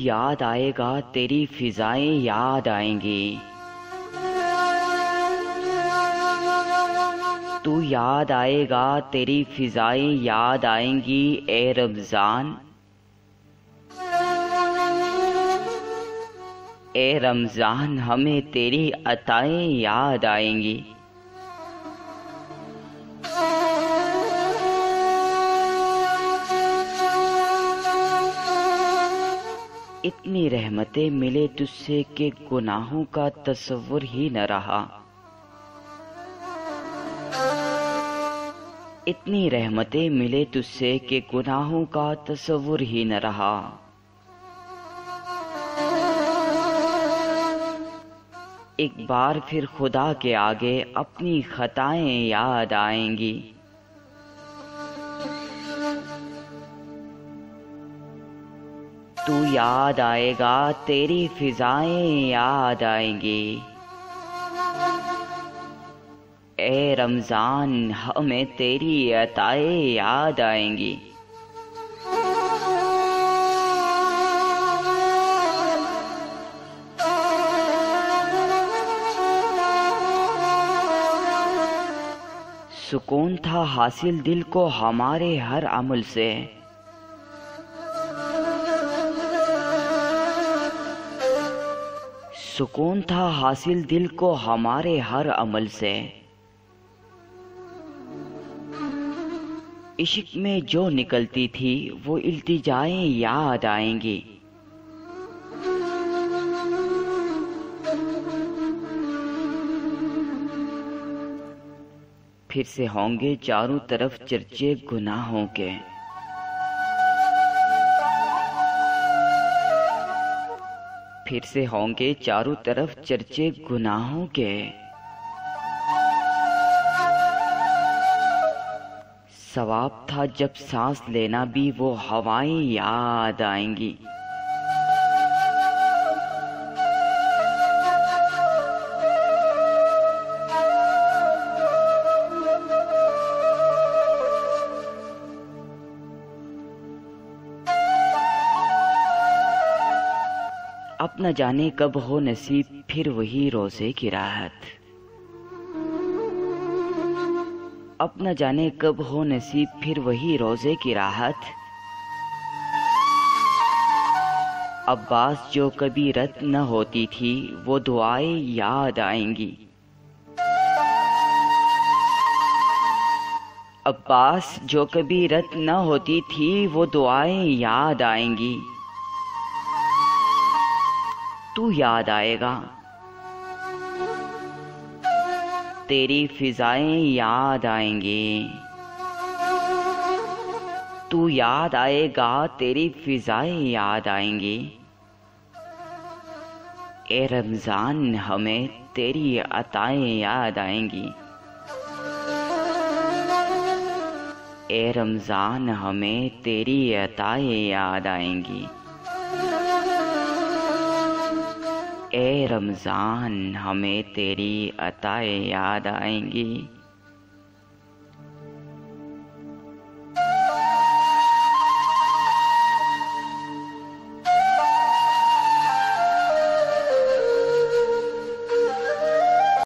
याद आएगा तेरी फिजाएं याद आएंगी। तू याद आएगा तेरी फिजाएं याद आएंगी ए रमजान। ए रमजान हमें तेरी अताएं याद आएंगी। इतनी रहमतें मिले तुझसे कि गुनाहों का तस्वुर ही न रहा। इतनी रहमतें मिले तुझसे कि गुनाहों का तस्वुर ही न रहा। एक बार फिर खुदा के आगे अपनी खताएं याद आएंगी। तू याद आएगा तेरी फिजाएं याद आएंगी। ए रमजान हमें तेरी अताएं याद आएंगी। सुकून था हासिल दिल को हमारे हर अमल से। सुकून था हासिल दिल को हमारे हर अमल से। इश्क में जो निकलती थी वो इल्तिजाएं याद आएंगी। फिर से होंगे चारों तरफ चर्चे गुनाहों के। फिर से होंगे चारों तरफ चर्चे गुनाहों के। सवाब था जब सांस लेना भी वो हवाएं याद आएंगी। अब न जाने कब हो नसीब फिर वही रोज़े की राहत। अब न जाने कब हो नसीब फिर वही रोज़े की राहत। अब्बास जो कभी रत न होती थी वो दुआएं याद आएंगी। अब्बास जो कभी रत न होती थी वो दुआएं याद आएंगी। तू याद आएगा तेरी फिजाएं याद आएंगी। तू याद आएगा तेरी फिजाएं याद आएंगी। ए रमजान हमें तेरी अताएं याद आएंगी। ए रमजान हमें तेरी अताएं याद आएंगी। ए रमजान हमें तेरी अताएं याद आएंगी।